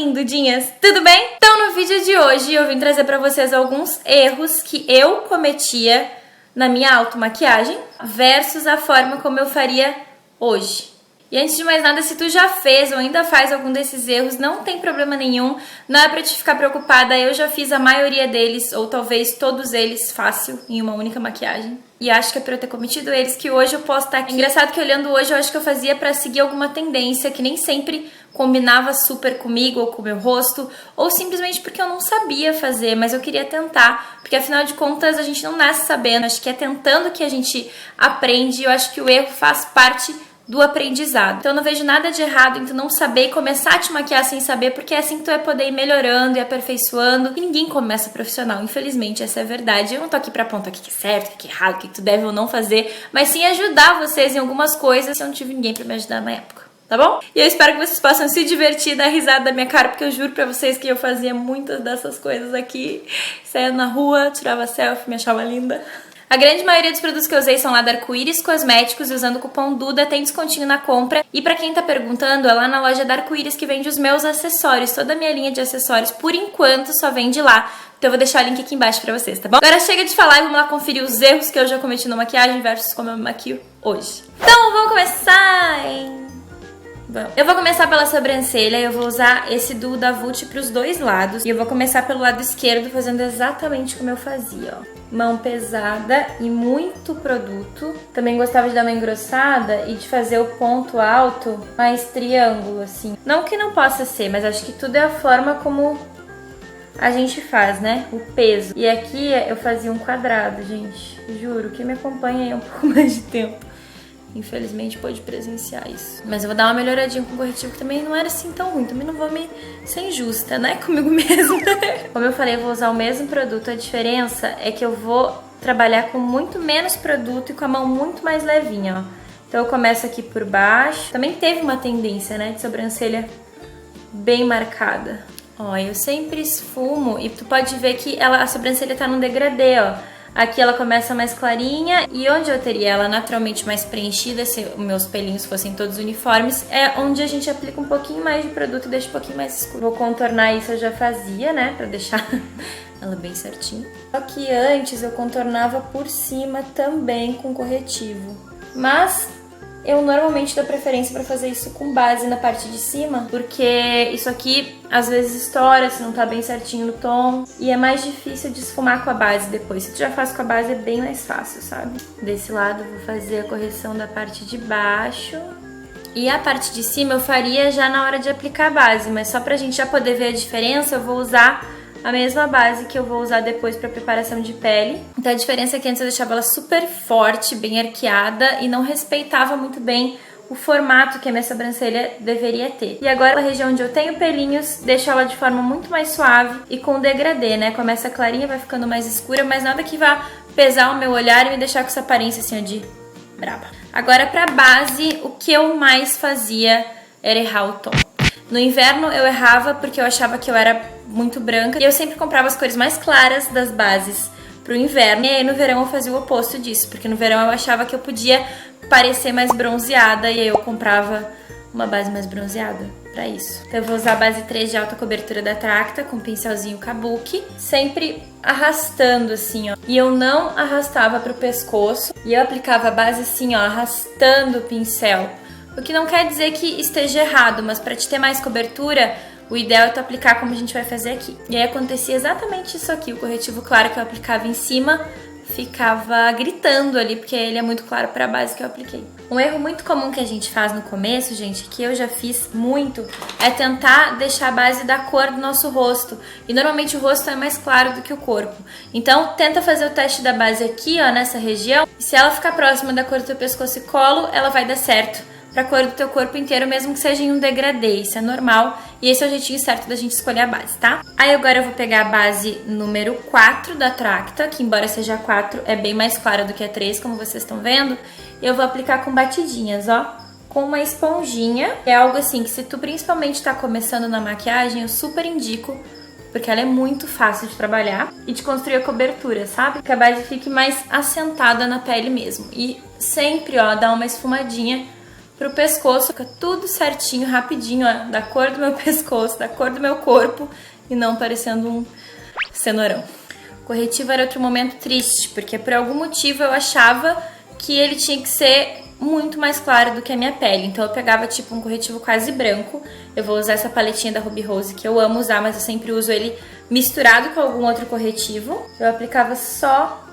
lindudinhas, tudo bem? Então no vídeo de hoje eu vim trazer pra vocês alguns erros que eu cometia na minha automaquiagem versus a forma como eu faria hoje. E antes de mais nada, se tu já fez ou ainda faz algum desses erros, não tem problema nenhum, não é pra te ficar preocupada, eu já fiz a maioria deles, ou talvez todos eles fácil, em uma única maquiagem. E acho que é pra eu ter cometido eles que hoje eu posso estar aqui. Engraçado que olhando hoje eu acho que eu fazia pra seguir alguma tendência que nem sempre combinava super comigo ou com o meu rosto, ou simplesmente porque eu não sabia fazer, mas eu queria tentar, porque afinal de contas a gente não nasce sabendo, acho que é tentando que a gente aprende, e eu acho que o erro faz parte do aprendizado. Então eu não vejo nada de errado em tu não saber e começar a te maquiar sem saber, porque é assim que tu vai poder ir melhorando e aperfeiçoando. E ninguém começa profissional, infelizmente, essa é a verdade. Eu não tô aqui pra apontar o que é certo, o que é errado, o que tu deve ou não fazer, mas sim ajudar vocês em algumas coisas se eu não tive ninguém pra me ajudar na época, tá bom? E eu espero que vocês possam se divertir, dar risada da minha cara, porque eu juro pra vocês que eu fazia muitas dessas coisas aqui. Saía na rua, tirava selfie, me achava linda. A grande maioria dos produtos que eu usei são lá da Arco-Íris Cosméticos, e usando o cupom DUDA tem descontinho na compra. E pra quem tá perguntando, é lá na loja da Arco-Íris que vende os meus acessórios. Toda a minha linha de acessórios, por enquanto, só vende lá. Então eu vou deixar o link aqui embaixo pra vocês, tá bom? Agora chega de falar e vamos lá conferir os erros que eu já cometi na maquiagem versus como eu me maquio hoje. Então vamos começar, hein? Eu vou começar pela sobrancelha, eu vou usar esse duo da Vult pros dois lados. E eu vou começar pelo lado esquerdo, fazendo exatamente como eu fazia, ó. Mão pesada e muito produto. Também gostava de dar uma engrossada e de fazer o ponto alto mais triângulo, assim. Não que não possa ser, mas acho que tudo é a forma como a gente faz, né? O peso. E aqui eu fazia um quadrado, gente. Juro, quem me acompanha aí há um pouco mais de tempo infelizmente pôde presenciar isso. Mas eu vou dar uma melhoradinha com o corretivo, que também não era assim tão ruim. Também não vou me ser injusta, né? Comigo mesma. Como eu falei, eu vou usar o mesmo produto. A diferença é que eu vou trabalhar com muito menos produto e com a mão muito mais levinha, ó. Então eu começo aqui por baixo. Também teve uma tendência, né? De sobrancelha bem marcada. Ó, eu sempre esfumo e tu pode ver que a sobrancelha tá num degradê, ó. Aqui ela começa mais clarinha e onde eu teria ela naturalmente mais preenchida, se os meus pelinhos fossem todos uniformes, é onde a gente aplica um pouquinho mais de produto e deixa um pouquinho mais escuro. Vou contornar isso, eu já fazia, né, pra deixar ela bem certinha. Só que antes eu contornava por cima também com corretivo, mas eu normalmente dou preferência pra fazer isso com base na parte de cima, porque isso aqui às vezes estoura se não tá bem certinho no tom, e é mais difícil de esfumar com a base depois. Se tu já faz com a base é bem mais fácil, sabe? Desse lado eu vou fazer a correção da parte de baixo. E a parte de cima eu faria já na hora de aplicar a base, mas só pra gente já poder ver a diferença, eu vou usar a mesma base que eu vou usar depois para preparação de pele. Então a diferença é que antes eu deixava ela super forte, bem arqueada, e não respeitava muito bem o formato que a minha sobrancelha deveria ter. E agora, na região onde eu tenho pelinhos, deixo ela de forma muito mais suave e com degradê, né? Começa clarinha, vai ficando mais escura, mas nada que vá pesar o meu olhar e me deixar com essa aparência assim, ó, de braba. Agora pra base, o que eu mais fazia era errar o tom. No inverno eu errava porque eu achava que eu era muito branca e eu sempre comprava as cores mais claras das bases pro inverno. E aí no verão eu fazia o oposto disso, porque no verão eu achava que eu podia parecer mais bronzeada e aí eu comprava uma base mais bronzeada pra isso. Então eu vou usar a base 3 de alta cobertura da Tracta com pincelzinho Kabuki, sempre arrastando assim, ó. E eu não arrastava pro pescoço e eu aplicava a base assim, ó, arrastando o pincel. O que não quer dizer que esteja errado, mas para te ter mais cobertura, o ideal é tu aplicar como a gente vai fazer aqui. E aí acontecia exatamente isso aqui. O corretivo claro que eu aplicava em cima ficava gritando ali, porque ele é muito claro para a base que eu apliquei. Um erro muito comum que a gente faz no começo, gente, que eu já fiz muito, é tentar deixar a base da cor do nosso rosto. E normalmente o rosto é mais claro do que o corpo. Então tenta fazer o teste da base aqui, ó, nessa região. E se ela ficar próxima da cor do teu pescoço e colo, ela vai dar certo pra cor do teu corpo inteiro, mesmo que seja em um degradê, isso é normal, e esse é o jeitinho certo da gente escolher a base, tá? Aí agora eu vou pegar a base número 4 da Tracta, que embora seja a 4, é bem mais clara do que a 3, como vocês estão vendo, e eu vou aplicar com batidinhas, ó, com uma esponjinha, que é algo assim que se tu principalmente tá começando na maquiagem, eu super indico, porque ela é muito fácil de trabalhar e de construir a cobertura, sabe? Que a base fique mais assentada na pele mesmo, e sempre, ó, dá uma esfumadinha pro pescoço, fica tudo certinho, rapidinho, ó, da cor do meu pescoço, da cor do meu corpo e não parecendo um cenourão. O corretivo era outro momento triste, porque por algum motivo eu achava que ele tinha que ser muito mais claro do que a minha pele. Então eu pegava tipo um corretivo quase branco. Eu vou usar essa paletinha da Ruby Rose, que eu amo usar, mas eu sempre uso ele misturado com algum outro corretivo. Eu aplicava só...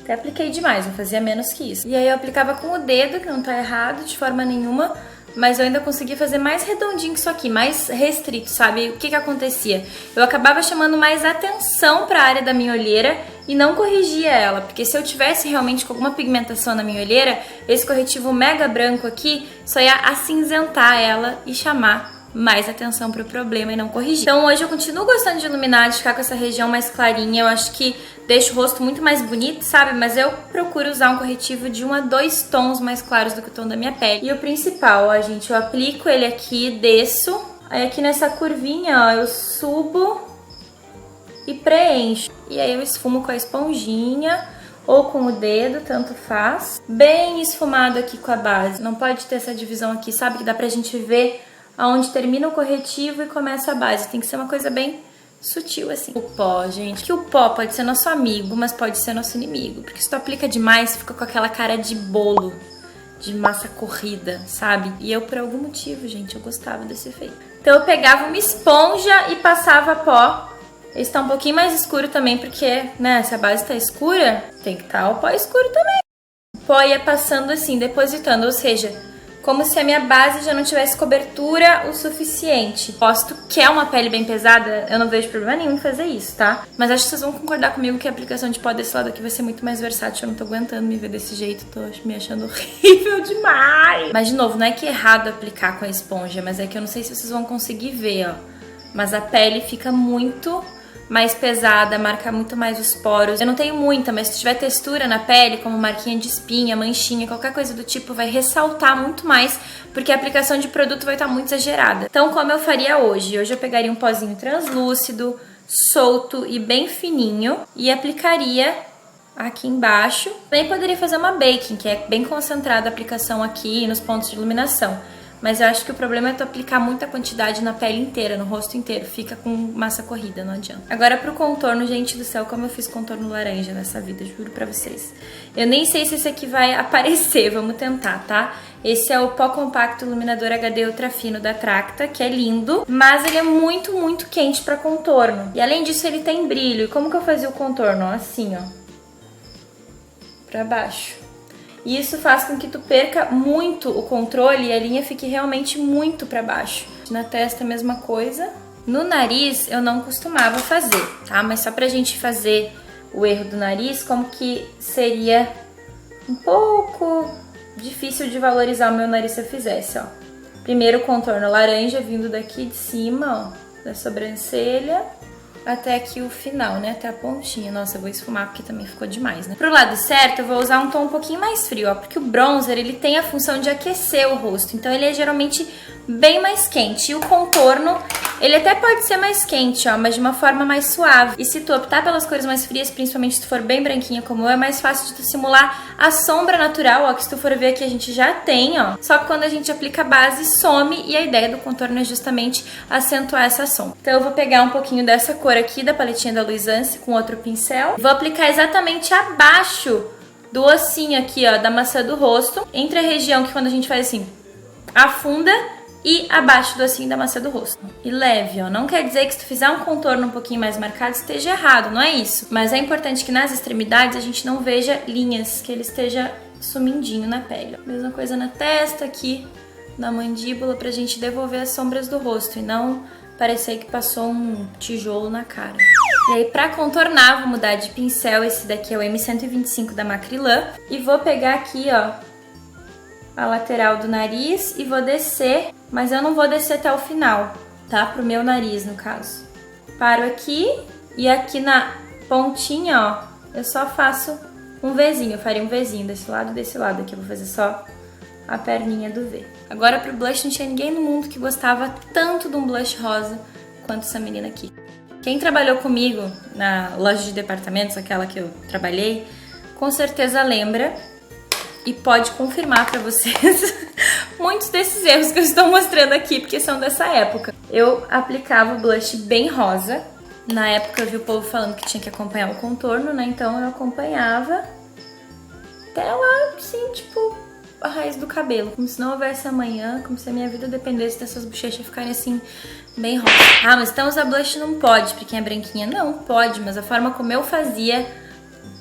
Até apliquei demais, não fazia menos que isso. E aí eu aplicava com o dedo, que não tá errado de forma nenhuma, mas eu ainda conseguia fazer mais redondinho que isso aqui, mais restrito, sabe? O que que acontecia? Eu acabava chamando mais atenção para a área da minha olheira e não corrigia ela, porque se eu tivesse realmente com alguma pigmentação na minha olheira, esse corretivo mega branco aqui só ia acinzentar ela e chamar mais atenção pro problema e não corrigir. Então hoje eu continuo gostando de iluminar, de ficar com essa região mais clarinha. Eu acho que deixa o rosto muito mais bonito, sabe? Mas eu procuro usar um corretivo de 1 a 2 tons mais claros do que o tom da minha pele. E o principal, ó, gente, eu aplico ele aqui, desço. Aí aqui nessa curvinha, ó, eu subo e preencho. E aí eu esfumo com a esponjinha ou com o dedo, tanto faz. Bem esfumado aqui com a base. Não pode ter essa divisão aqui, sabe? Que dá pra gente ver aonde termina o corretivo e começa a base. Tem que ser uma coisa bem sutil, assim. O pó, gente. Que o pó pode ser nosso amigo, mas pode ser nosso inimigo. Porque se tu aplica demais, fica com aquela cara de bolo, de massa corrida, sabe? E eu, por algum motivo, gente, eu gostava desse efeito. Então eu pegava uma esponja e passava pó. Esse tá um pouquinho mais escuro também, porque, né, se a base tá escura, tem que estar o pó escuro também. O pó ia passando assim, depositando, ou seja, como se a minha base já não tivesse cobertura o suficiente. Posto que é uma pele bem pesada, eu não vejo problema nenhum em fazer isso, tá? Mas acho que vocês vão concordar comigo que a aplicação de pó desse lado aqui vai ser muito mais versátil. Eu não tô aguentando me ver desse jeito, tô me achando horrível demais. Mas de novo, não é que é errado aplicar com a esponja, mas é que eu não sei se vocês vão conseguir ver, ó. Mas a pele fica muito mais pesada, marca muito mais os poros. Eu não tenho muita, mas se tiver textura na pele, como marquinha de espinha, manchinha, qualquer coisa do tipo, vai ressaltar muito mais, porque a aplicação de produto vai estar muito exagerada. Então, como eu faria hoje? Hoje eu pegaria um pozinho translúcido, solto e bem fininho e aplicaria aqui embaixo. Também poderia fazer uma baking, que é bem concentrada a aplicação aqui nos pontos de iluminação. Mas eu acho que o problema é tu aplicar muita quantidade na pele inteira, no rosto inteiro. Fica com massa corrida, não adianta. Agora pro contorno, gente do céu, como eu fiz contorno laranja nessa vida, juro pra vocês. Eu nem sei se esse aqui vai aparecer, vamos tentar, tá? Esse é o Pó Compacto Iluminador HD Ultra Fino da Tracta, que é lindo, mas ele é muito, muito quente pra contorno. E além disso, ele tem brilho. E como que eu fazia o contorno? Assim, ó. Pra baixo. E isso faz com que tu perca muito o controle e a linha fique realmente muito pra baixo. Na testa a mesma coisa. No nariz eu não costumava fazer, tá? Mas só pra gente fazer o erro do nariz, como que seria um pouco difícil de valorizar o meu nariz se eu fizesse, ó. Primeiro o contorno laranja vindo daqui de cima, ó, da sobrancelha, até aqui o final, né? Até a pontinha. Nossa, eu vou esfumar porque também ficou demais, né? Pro lado certo, eu vou usar um tom um pouquinho mais frio, ó. Porque o bronzer, ele tem a função de aquecer o rosto. Então, ele é geralmente bem mais quente. E o contorno, ele até pode ser mais quente, ó. Mas de uma forma mais suave. E se tu optar pelas cores mais frias, principalmente se tu for bem branquinha como eu, é mais fácil de tu simular a sombra natural, ó. Que se tu for ver aqui, a gente já tem, ó. Só que quando a gente aplica a base, some. E a ideia do contorno é justamente acentuar essa sombra. Então, eu vou pegar um pouquinho dessa cor aqui da paletinha da Luisance com outro pincel. Vou aplicar exatamente abaixo do ossinho aqui, ó, da maçã do rosto, entre a região que quando a gente faz assim, afunda, e abaixo do ossinho da maçã do rosto. E leve, ó, não quer dizer que se tu fizer um contorno um pouquinho mais marcado esteja errado, não é isso. Mas é importante que nas extremidades a gente não veja linhas, que ele esteja sumindinho na pele. Ó. Mesma coisa na testa aqui, na mandíbula, pra gente devolver as sombras do rosto e não parecer que passou um tijolo na cara. E aí, pra contornar, vou mudar de pincel. Esse daqui é o M125 da Macrylan. E vou pegar aqui, ó, a lateral do nariz e vou descer. Mas eu não vou descer até o final, tá? Pro meu nariz, no caso. Paro aqui e aqui na pontinha, ó, eu só faço um Vzinho. Eu faria um Vzinho desse lado e desse lado. Aqui eu vou fazer só a perninha do V. Agora pro blush, não tinha ninguém no mundo que gostava tanto de um blush rosa quanto essa menina aqui. Quem trabalhou comigo na loja de departamentos, aquela que eu trabalhei, com certeza lembra e pode confirmar pra vocês muitos desses erros que eu estou mostrando aqui, porque são dessa época. Eu aplicava o blush bem rosa. Na época eu vi o povo falando que tinha que acompanhar o contorno, né? Então eu acompanhava até lá, assim, tipo, a raiz do cabelo. Como se não houvesse amanhã, como se a minha vida dependesse dessas bochechas ficarem assim, bem rosa. Ah, mas então usar blush não pode pra quem é branquinha. Não, pode, mas a forma como eu fazia,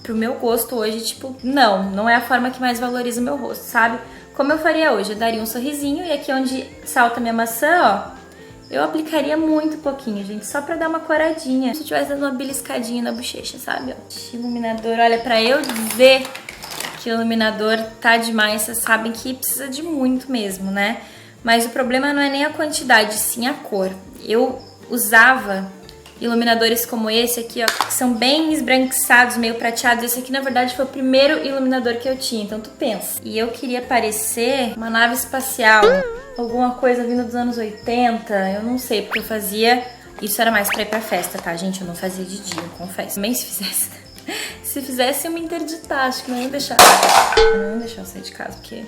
pro meu gosto hoje, tipo, não é a forma que mais valoriza o meu rosto, sabe? Como eu faria hoje? Eu daria um sorrisinho e aqui onde salta minha maçã, ó, eu aplicaria muito pouquinho, gente, só pra dar uma coradinha. Se eu tivesse dando uma beliscadinha na bochecha, sabe? Ó, iluminador, olha, pra eu dizer que o iluminador tá demais, vocês sabem que precisa de muito mesmo, né? Mas o problema não é nem a quantidade, sim a cor. Eu usava iluminadores como esse aqui, ó, que são bem esbranquiçados, meio prateados. Esse aqui, na verdade, foi o primeiro iluminador que eu tinha, então tu pensa. E eu queria parecer uma nave espacial, alguma coisa vindo dos anos 80, eu não sei, porque eu fazia... Isso era mais pra ir pra festa, tá, gente? Eu não fazia de dia, eu confesso. Também se fizesse... Se fizesse, eu me interditar, acho que não ia deixar... Não ia deixar eu sair de casa, porque...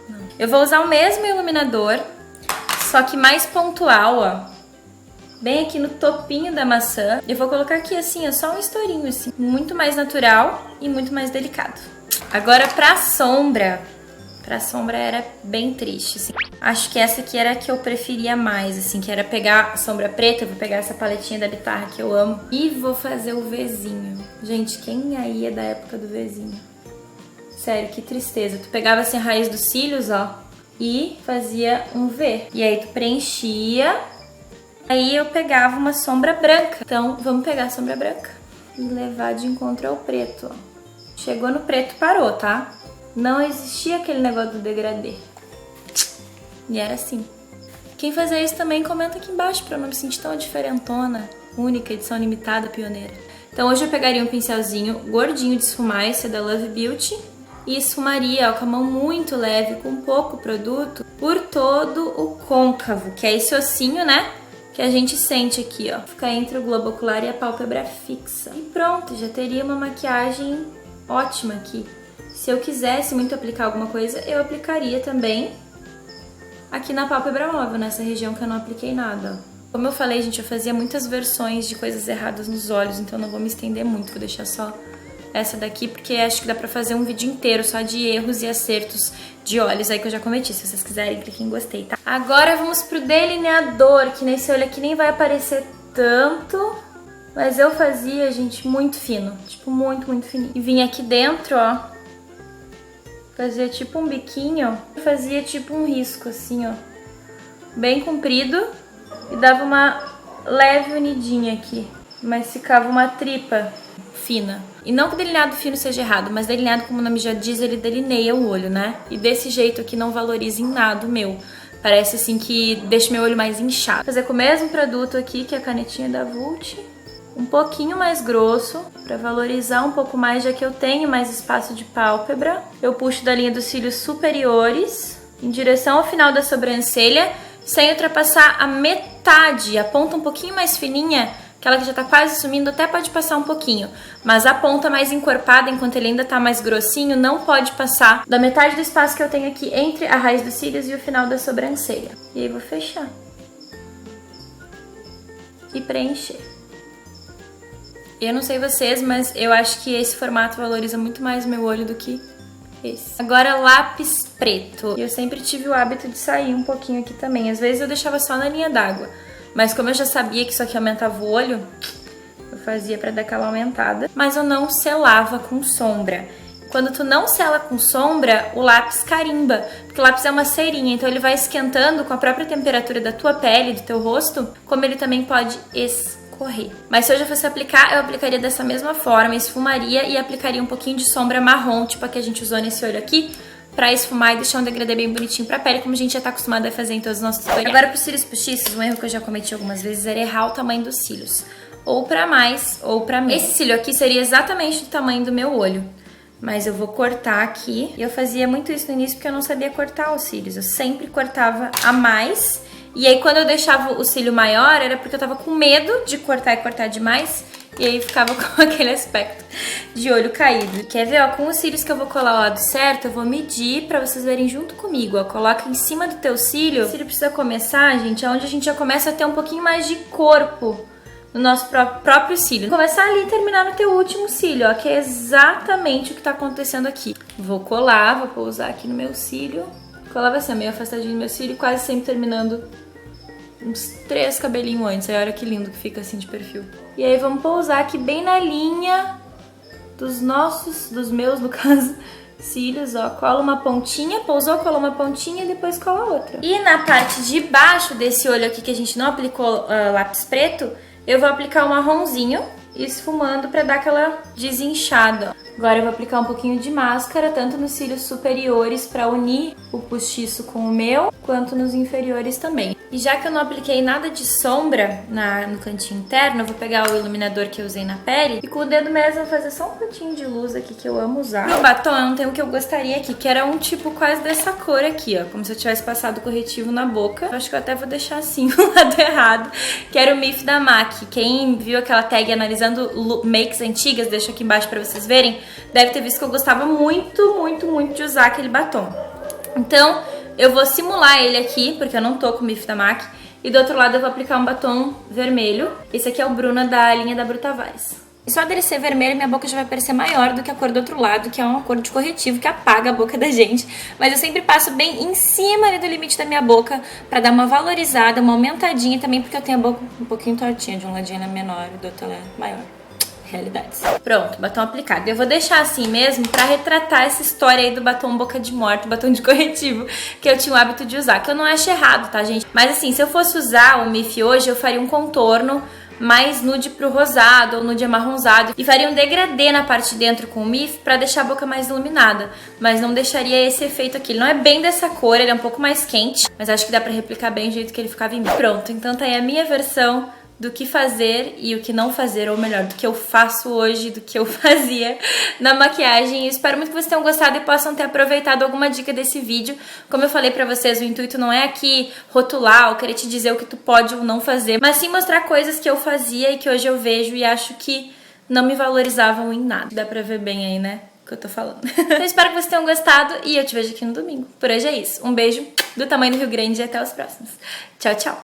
Não. Eu vou usar o mesmo iluminador, só que mais pontual, ó. Bem aqui no topinho da maçã. Eu vou colocar aqui assim, ó, só um estourinho assim. Muito mais natural e muito mais delicado. Agora pra sombra. Pra sombra era bem triste, assim. Acho que essa aqui era a que eu preferia mais, assim. Que era pegar a sombra preta. Eu vou pegar essa paletinha da Bitarra que eu amo. E vou fazer o Vzinho. Gente, quem aí é da época do Vzinho? Sério, que tristeza. Tu pegava assim a raiz dos cílios, ó. E fazia um V. E aí tu preenchia... Aí eu pegava uma sombra branca. Então, vamos pegar a sombra branca e levar de encontro ao preto, ó. Chegou no preto, parou, tá? Não existia aquele negócio do degradê. E era assim. Quem fazia isso também, comenta aqui embaixo pra eu não me sentir tão diferentona. Única, edição limitada, pioneira. Então hoje eu pegaria um pincelzinho gordinho de esfumar, esse é da Love Beauty. E esfumaria, ó, com a mão muito leve, com pouco produto, por todo o côncavo, que é esse ossinho, né? Que a gente sente aqui, ó. Fica entre o globo ocular e a pálpebra fixa. E pronto, já teria uma maquiagem ótima aqui. Se eu quisesse muito aplicar alguma coisa, eu aplicaria também aqui na pálpebra móvel, nessa região que eu não apliquei nada, ó. Como eu falei, gente, eu fazia muitas versões de coisas erradas nos olhos, então não vou me estender muito, vou deixar só essa daqui, porque acho que dá pra fazer um vídeo inteiro só de erros e acertos de olhos aí que eu já cometi. Se vocês quiserem, cliquem em gostei, tá? Agora vamos pro delineador, que nesse olho aqui nem vai aparecer tanto, mas eu fazia, gente, muito fino, tipo muito, muito fininho. E vinha aqui dentro, ó, fazia tipo um biquinho, fazia tipo um risco assim, ó, bem comprido e dava uma leve unidinha aqui, mas ficava uma tripa fina. E não que delineado fino seja errado, mas delineado, como o nome já diz, ele delineia o olho, né? E desse jeito aqui não valoriza em nada o meu. Parece assim que deixa meu olho mais inchado. Vou fazer com o mesmo produto aqui, que é a canetinha da Vult. Um pouquinho mais grosso, pra valorizar um pouco mais, já que eu tenho mais espaço de pálpebra. Eu puxo da linha dos cílios superiores, em direção ao final da sobrancelha, sem ultrapassar a metade. A ponta um pouquinho mais fininha, aquela que já tá quase sumindo, até pode passar um pouquinho. Mas a ponta mais encorpada, enquanto ele ainda tá mais grossinho, não pode passar da metade do espaço que eu tenho aqui entre a raiz dos cílios e o final da sobrancelha. E aí vou fechar. E preencher. Eu não sei vocês, mas eu acho que esse formato valoriza muito mais o meu olho do que esse. Agora, lápis preto. Eu sempre tive o hábito de sair um pouquinho aqui também. Às vezes eu deixava só na linha d'água. Mas como eu já sabia que isso aqui aumentava o olho, eu fazia pra dar aquela aumentada. Mas eu não selava com sombra. Quando tu não sela com sombra, o lápis carimba. Porque o lápis é uma cerinha, então ele vai esquentando com a própria temperatura da tua pele, do teu rosto, como ele também pode escorrer. Mas se eu já fosse aplicar, eu aplicaria dessa mesma forma, esfumaria e aplicaria um pouquinho de sombra marrom, tipo a que a gente usou nesse olho aqui, pra esfumar e deixar um degradê bem bonitinho pra pele, como a gente já tá acostumado a fazer em todos os nossos tutoriais. Agora, pros cílios postiços, um erro que eu já cometi algumas vezes era errar o tamanho dos cílios. Ou pra mais, ou pra menos. Esse cílio aqui seria exatamente do tamanho do meu olho. Mas eu vou cortar aqui. E eu fazia muito isso no início porque eu não sabia cortar os cílios. Eu sempre cortava a mais. E aí, quando eu deixava o cílio maior, era porque eu tava com medo de cortar e cortar demais E aí ficava com aquele aspecto de olho caído. Quer ver, ó? Com os cílios que eu vou colar ao lado certo, eu vou medir pra vocês verem junto comigo, ó. Coloca em cima do teu cílio. O cílio precisa começar, gente, onde a gente já começa a ter um pouquinho mais de corpo no nosso próprio cílio. Começar ali e terminar no teu último cílio, ó, que é exatamente o que tá acontecendo aqui. Vou colar, vou pousar aqui no meu cílio. Colava assim, meio afastadinho do meu cílio, quase sempre terminando uns 3 cabelinhos antes. Aí olha que lindo que fica assim de perfil. E aí vamos pousar aqui bem na linha dos meus, no caso, cílios, ó. Cola uma pontinha, pousou, cola uma pontinha e depois cola outra. E na parte de baixo desse olho aqui que a gente não aplicou lápis preto, eu vou aplicar um marronzinho, esfumando pra dar aquela desinchada, ó. Agora eu vou aplicar um pouquinho de máscara, tanto nos cílios superiores pra unir o postiço com o meu, quanto nos inferiores também. E já que eu não apliquei nada de sombra no cantinho interno, eu vou pegar o iluminador que eu usei na pele e com o dedo mesmo vou fazer só um pontinho de luz aqui que eu amo usar. No batom eu não tenho o que eu gostaria aqui, que era um tipo quase dessa cor aqui, ó, como se eu tivesse passado corretivo na boca. Eu acho que eu até vou deixar assim o lado errado, que era o MIF da MAC. Quem viu aquela tag analisando makes antigas, deixa aqui embaixo pra vocês verem, deve ter visto que eu gostava muito, muito, muito de usar aquele batom. Então, eu vou simular ele aqui, porque eu não tô com o MIF da MAC. E do outro lado eu vou aplicar um batom vermelho. Esse aqui é o Bruna da linha da Brutavais. E só dele ser vermelho, minha boca já vai parecer maior do que a cor do outro lado, que é uma cor de corretivo que apaga a boca da gente. Mas eu sempre passo bem em cima ali do limite da minha boca pra dar uma valorizada, uma aumentadinha também, porque eu tenho a boca um pouquinho tortinha. De um ladinho ela é menor e do outro ela é maior. Realidades. Pronto, batom aplicado. Eu vou deixar assim mesmo pra retratar essa história aí do batom boca de morte, batom de corretivo, que eu tinha o hábito de usar, que eu não acho errado, tá, gente? Mas assim, se eu fosse usar o MIF hoje, eu faria um contorno mais nude pro rosado ou nude amarronzado e faria um degradê na parte de dentro com o MIF pra deixar a boca mais iluminada, mas não deixaria esse efeito aqui. Ele não é bem dessa cor, ele é um pouco mais quente, mas acho que dá pra replicar bem o jeito que ele ficava em mim. Pronto, então tá aí a minha versão do que fazer e o que não fazer, ou melhor, do que eu faço hoje, do que eu fazia na maquiagem. Eu espero muito que vocês tenham gostado e possam ter aproveitado alguma dica desse vídeo. Como eu falei pra vocês, o intuito não é aqui rotular ou querer te dizer o que tu pode ou não fazer, mas sim mostrar coisas que eu fazia e que hoje eu vejo e acho que não me valorizavam em nada. Dá pra ver bem aí, né, o que eu tô falando. Então eu espero que vocês tenham gostado e eu te vejo aqui no domingo. Por hoje é isso. Um beijo do tamanho do Rio Grande e até os próximos. Tchau, tchau!